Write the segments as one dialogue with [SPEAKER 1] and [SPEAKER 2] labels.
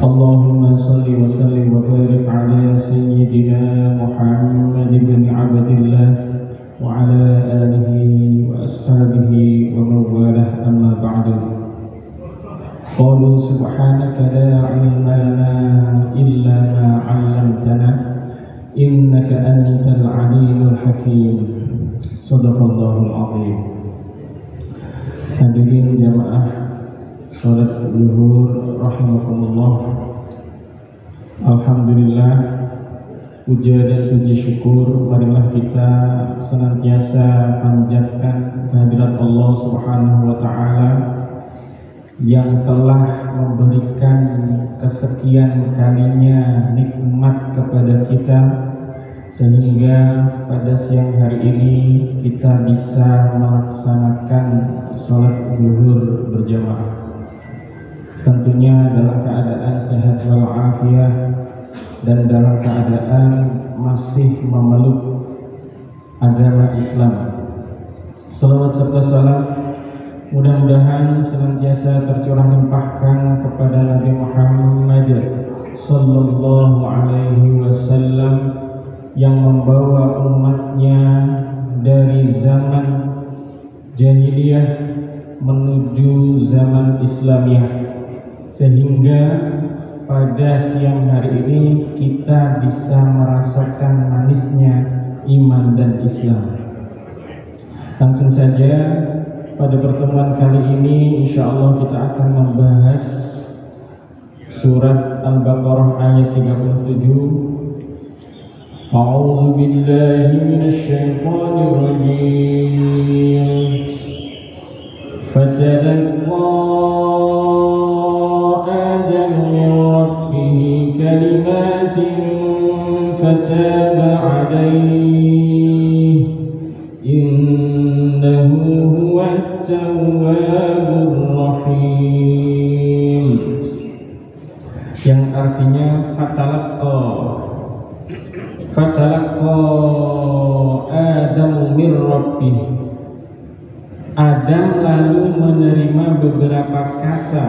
[SPEAKER 1] اللهم صل وسلم وبارك على سيدنا محمد بن عبد الله وعلى آله وأصحابه ومن والاه أما بعد. قالوا سبحانك لا علم لنا إلا ما علمتنا إنك أنت العليم الحكيم. صدق الله العظيم. Hadirin jamaah salat zuhur rahimakumullah. Alhamdulillah, puja dan puji syukur marilah kita senantiasa panjatkan kehadirat Allah Subhanahu wa taala yang telah memberikan kesekian kalinya nikmat kepada kita sehingga pada siang hari ini kita bisa melaksanakan sholat zuhur berjamaah, tentunya dalam keadaan sehat walafiat dan dalam keadaan masih memeluk agama Islam. Salawat serta salam mudah-mudahan senantiasa tercurah limpahkan kepada Nabi Muhammad sallallahu alaihi wasallam yang membawa umatnya dari zaman jahiliyah menuju zaman Islamiyah, sehingga pada siang hari ini kita bisa merasakan manisnya iman dan Islam. Langsung saja pada pertemuan kali ini insyaallah kita akan membahas surat Al-Baqarah ayat 37. A'udzu billahi minasyaitonir rajim. Fatalaqqa Adam min rabbih kalimatin fataba 'alaihi innahu huwat tawwabur rahim. Yang artinya fatalaqqa Adam min rabbih. Adam lalu menerima beberapa kata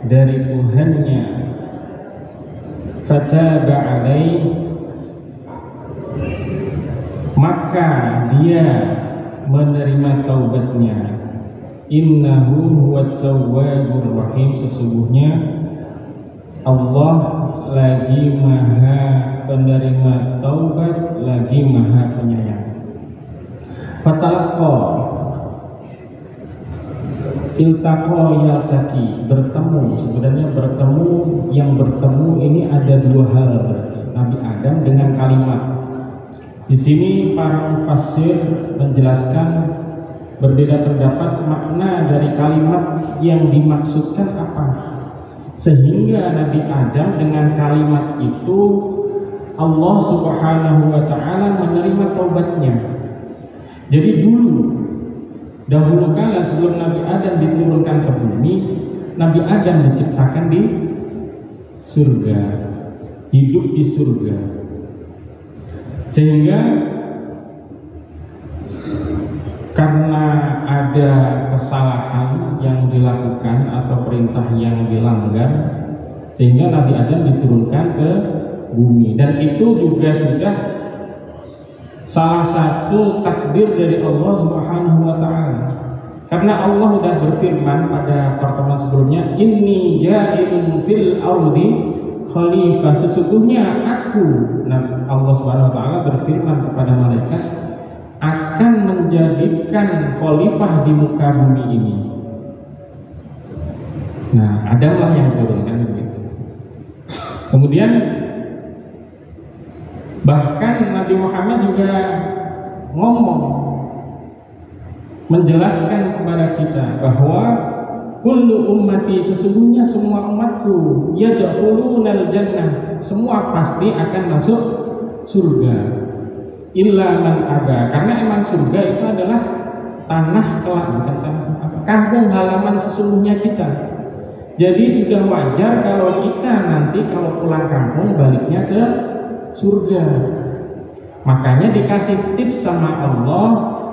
[SPEAKER 1] dari Tuhannya. Fataba alaihi, maka dia menerima taubatnya. Innahu huwat tawwabur rahim. Sesungguhnya Allah lagi maha penerima taubat, lagi maha penyayang. Fatalaqqa, iltaqa yaltaqi, bertemu. Sebenarnya bertemu, yang bertemu ini ada dua hal berarti. Nabi Adam dengan kalimat. Di sini para mufassir menjelaskan berbeda pendapat makna dari kalimat yang dimaksudkan apa. Sehingga Nabi Adam dengan kalimat itu Allah Subhanahu wa ta'ala menerima taubatnya. Jadi dahulu kala sebelum Nabi Adam diturunkan ke bumi, Nabi Adam diciptakan di surga, hidup di surga. Sehingga karena ada kesalahan yang dilakukan atau perintah yang dilanggar, sehingga Nabi Adam diturunkan ke bumi. Dan itu juga sudah salah satu takdir dari Allah Subhanahu wa ta'ala. Karena Allah sudah berfirman pada pertemuan sebelumnya, inni ja'ilun fil ardi khalifah. Sesungguhnya aku, Allah Subhanahu wa ta'ala berfirman kepada malaikat, akan menjadikan khalifah di muka bumi ini. Nah, Adamlah yang turunkan begitu. Kemudian bahkan Nabi Muhammad juga ngomong, menjelaskan kepada kita bahwa kullu ummati, sesungguhnya semua umatku, yadkhulunal jannah, semua pasti akan masuk surga. Illa man aba, karena emang surga itu adalah tanah kelak, bukan tanah apa, kampung halaman sesungguhnya kita. Jadi sudah wajar kalau kita nanti kalau pulang kampung baliknya ke surga. Makanya dikasih tips sama Allah,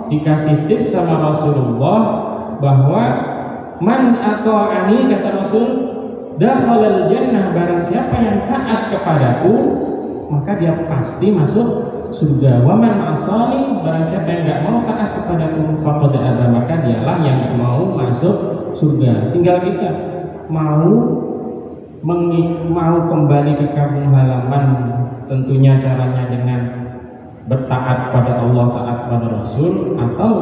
[SPEAKER 1] dikasih tips sama Rasulullah bahwa man ata'ani, kata Rasul, dakhalal jannah, barang taat kepadaku, maka dia pasti masuk surga. Wa man asani, barang siapa yang enggak mau taat kepadaku, faqad aba, maka dialah yang enggak mau masuk surga. Tinggal kita mau kembali ke kampung halaman, tentunya caranya dengan bertaat pada Allah, taat pada Rasul, atau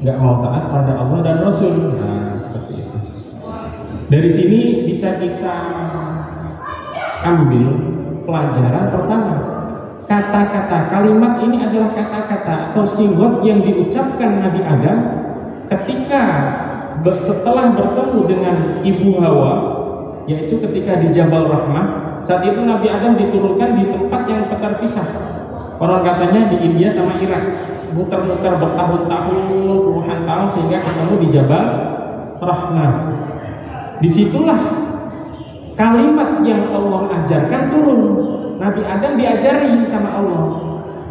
[SPEAKER 1] nggak mau taat pada Allah dan Rasul. Nah, seperti itu. Dari sini bisa kita ambil pelajaran pertama. Kata-kata, kalimat ini adalah kata-kata atau sigot yang diucapkan Nabi Adam ketika setelah bertemu dengan Ibu Hawa, yaitu ketika di Jabal Rahmah. Saat itu Nabi Adam diturunkan di tempat yang terpisah. Orang katanya di India sama Irak, muter-muter bertahun-tahun, puluhan tahun, sehingga ketemu di Jabal Rahmah. Disitulah kalimat yang Allah ajarkan turun. Nabi Adam diajari sama Allah,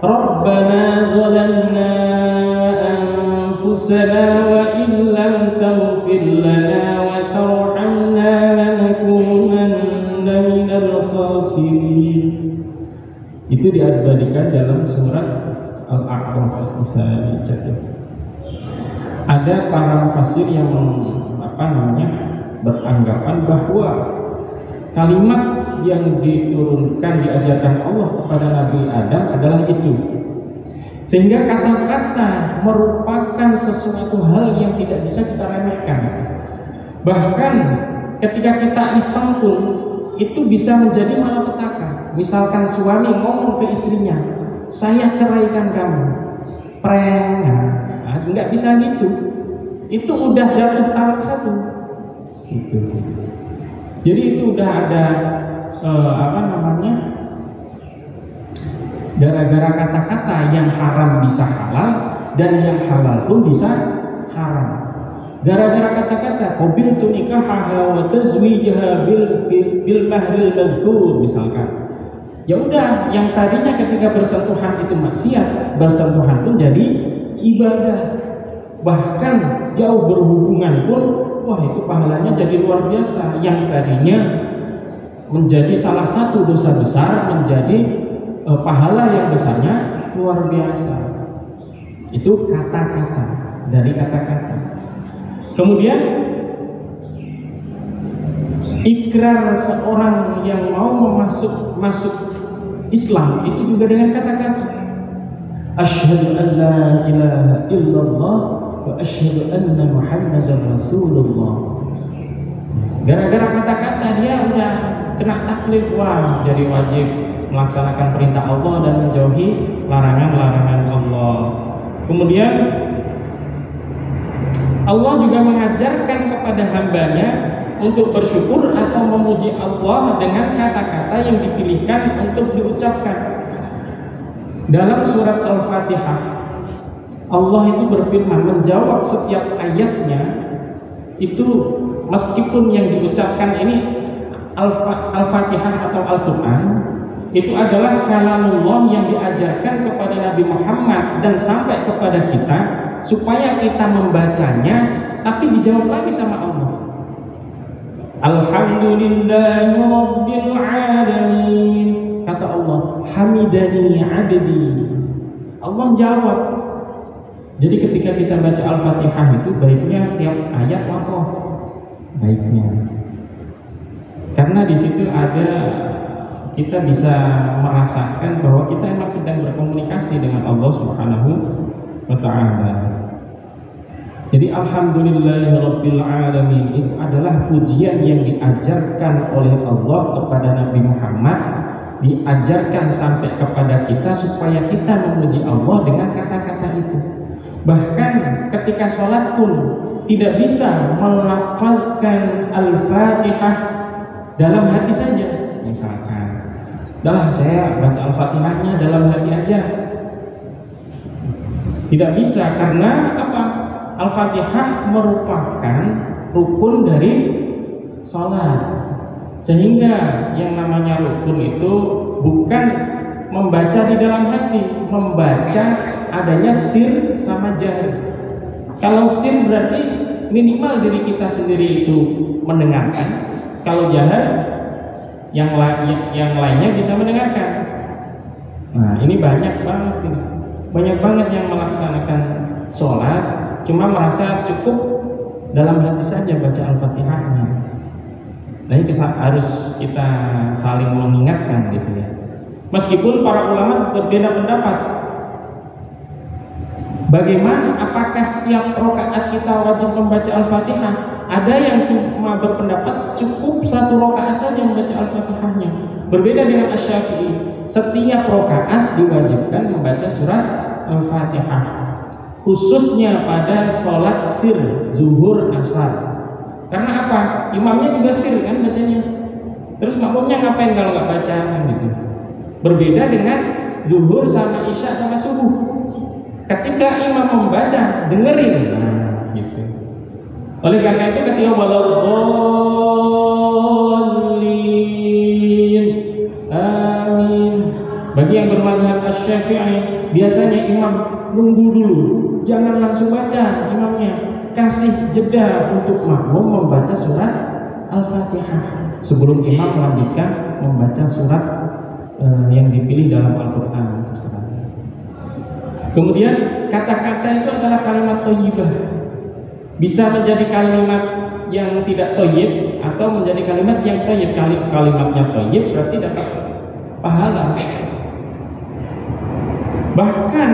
[SPEAKER 1] Rabbana zalamna anfusana wa illam taghfir lana wa tarhamna lanakunanna minal khasirin. Itu diabadikan dalam surat Al-A'raf, bisa dicek. Ada para mufassir yang beranggapan bahwa kalimat yang diturunkan, diajarkan Allah kepada Nabi Adam adalah itu. Sehingga kata-kata merupakan sesuatu hal yang tidak bisa kita remehkan. Bahkan ketika kita iseng pun itu bisa menjadi malapetaka. Misalkan suami ngomong ke istrinya, saya ceraikan kamu, prank, nggak bisa gitu. Itu udah jatuh talak satu. Itu. Jadi itu udah ada gara-gara kata-kata yang haram bisa halal dan yang halal pun bisa haram. Gara-gara kata-kata qabiltu nikahaha wa tazwijaha bil mahril mazkur misalkan. Ya udah, yang tadinya ketika bersentuhan itu maksiat, bersentuhan pun jadi ibadah. Bahkan jauh berhubungan pun, wah itu pahalanya jadi luar biasa. Yang tadinya menjadi salah satu dosa besar menjadi pahala yang besarnya luar biasa. Itu kata-kata, dari kata-kata. Kemudian ikrar seorang yang mau masuk Islam itu juga dengan kata-kata. Asyhadu an la ilaha illallah wa asyhadu anna Muhammadar Rasulullah. Gara-gara kata-kata dia udah kena taklif, wah jadi wajib melaksanakan perintah Allah dan menjauhi larangan-larangan Allah. Kemudian Allah juga mengajarkan kepada hambanya untuk bersyukur atau memuji Allah dengan kata-kata yang dipilihkan untuk diucapkan. Dalam surat Al-Fatihah, Allah itu berfirman menjawab setiap ayatnya itu, meskipun yang diucapkan ini Al-Fatihah atau Al-Quran, itu adalah kalamullah yang diajarkan kepada Nabi Muhammad dan sampai kepada kita supaya kita membacanya, tapi dijawab lagi sama Allah. Alhamdulillahi Rabbil Alamin. Kata Allah, hamidani abdi. Allah jawab. Jadi ketika kita baca Al-Fatihah itu baiknya tiap ayat waqaf. Baiknya. Karena di situ ada, kita bisa merasakan bahwa kita memang sedang berkomunikasi dengan Allah Subhanahu wa ta'ala. Jadi Alhamdulillahirabbil alamin itu adalah pujian yang diajarkan oleh Allah kepada Nabi Muhammad, diajarkan sampai kepada kita supaya kita memuji Allah dengan kata-kata itu. Bahkan ketika sholat pun tidak bisa melafalkan Al-Fatihah dalam hati saja. Misalkan, adalah saya baca Al-Fatihahnya dalam hati aja. Tidak bisa, karena apa? Al-Fatihah merupakan rukun dari sholat. Sehingga yang namanya rukun itu bukan membaca di dalam hati, membaca adanya sir sama jahar. Kalau sir berarti minimal diri kita sendiri itu mendengarkan. Kalau jahar yang lainnya bisa mendengarkan. Nah, ini banyak banget yang melaksanakan sholat cuma merasa cukup dalam hati saja baca Al-Fatihahnya. Nah, ini harus kita saling mengingatkan gitu ya. Meskipun para ulama berbeda pendapat. Bagaimana? Apakah setiap rakaat kita wajib membaca Al-Fatihah? Ada yang cuma berpendapat cukup satu rakaat saja membaca Al-Fatihahnya. Berbeda dengan Asy-Syafi'i, setiap rakaat diwajibkan membaca surat Al-Fatihah. Khususnya pada sholat sir, zuhur, asar. Karena apa? Imamnya juga sir kan bacanya. Terus makmumnya ngapain kalau nggak baca kan gitu. Berbeda dengan zuhur sama isya sama subuh. Ketika imam membaca, dengerin. Nah, gitu. Oleh karena itu ketika waladdallin, amin. Bagi yang bermadzhab Asy-Syafi'i, biasanya imam nunggu dulu, jangan langsung baca imamnya, kasih jeda untuk makmum membaca surat Al-Fatihah sebelum imam melanjutkan membaca surat yang dipilih dalam Al-Quran tersebut. Kemudian kata-kata itu adalah kalimat thayyibah. Bisa menjadi kalimat yang tidak thayyib atau menjadi kalimat yang thayyib. Kalimatnya thayyib berarti dapat pahala. Bahkan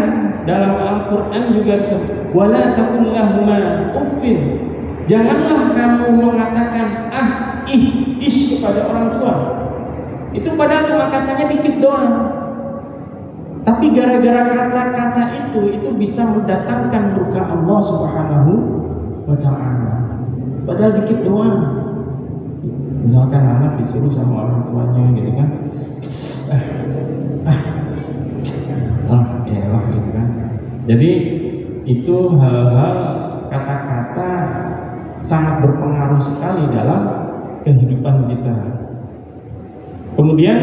[SPEAKER 1] dalam Al-Quran juga disebut wala taqul lahuma uffin. Janganlah kamu mengatakan ish kepada orang tua. Itu padahal cuma katanya dikit doang. Tapi gara-gara kata-kata itu bisa mendatangkan murka Allah Subhanahu wa Ta'ala. Padahal dikit doang. Misalkan anak disuruh sama orang tuanya gitu kan, gitu kan. Jadi itu hal-hal kata-kata sangat berpengaruh sekali dalam kehidupan kita. Kemudian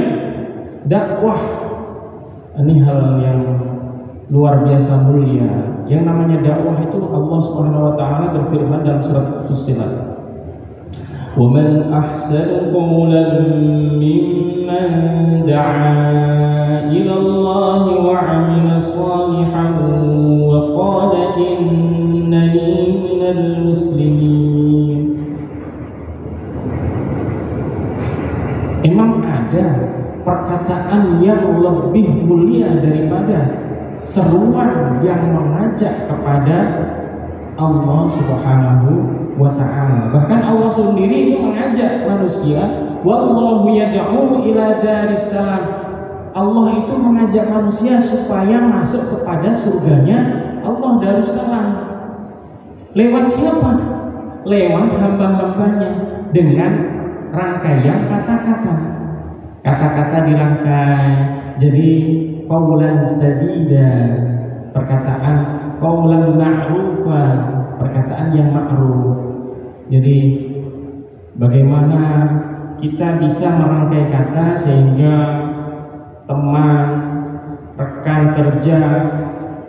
[SPEAKER 1] dakwah. Ini hal yang luar biasa mulia. Yang namanya dakwah itu Allah Subhanahu wa Ta'ala berfirman dalam surat Fussilat, "Wa man ahsanu qawlan mimman da'a ila Allah wa 'amila shalihan wa qala innani minal muslimin." Emang ada perkataan yang lebih mulia daripada seruan yang mengajak kepada Allah Subhanahu wa Ta'ala? Bahkan Allah sendiri itu mengajak manusia, wallahu yad'u ila daris salam. Allah itu mengajak manusia supaya masuk kepada surganya Allah Darussalam. Lewat siapa? Lewat hamba-hambanya dengan rangkaian kata-kata. Kata-kata dirangkai jadi qaulan sadida, perkataan qaulan ma'rufa, perkataan yang ma'ruf. Jadi bagaimana kita bisa merangkai kata sehingga teman, rekan kerja,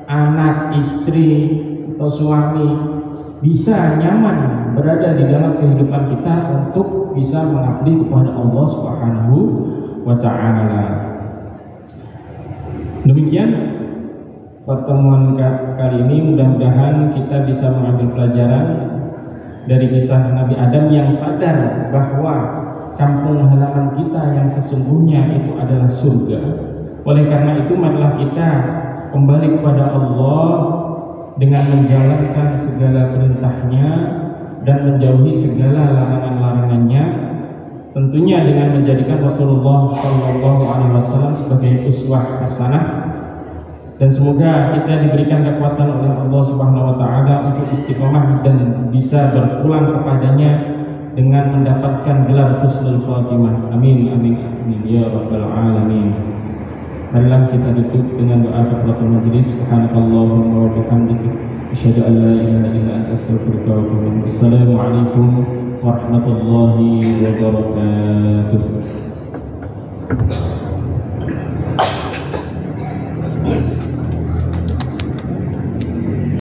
[SPEAKER 1] anak, istri atau suami bisa nyaman berada di dalam kehidupan kita untuk bisa mengabdi kepada Allah Subhanahu wa Ta'ala. Demikian pertemuan kali ini, mudah-mudahan kita bisa mengambil pelajaran dari kisah Nabi Adam yang sadar bahwa kampung halaman kita yang sesungguhnya itu adalah surga. Oleh karena itu marilah kita kembali kepada Allah dengan menjalankan segala perintahnya dan menjauhi segala larangan-larangannya. Tentunya dengan menjadikan Rasulullah SAW sebagai uswah hasanah, dan semoga kita diberikan kekuatan oleh Allah Subhanahu wa Ta'ala untuk istiqomah dan bisa berpulang kepadanya dengan mendapatkan gelar husnul khatimah. Amin amin amin ya rabbal alamin. Marilah kita duduk dengan doa kafaratul majlis. Subhanakallahumma wa bihamdika asyhadu an la ilaha illa anta astaghfiruka wa atubu ilaik. Assalamualaikum warahmatullahi wabarakatuh.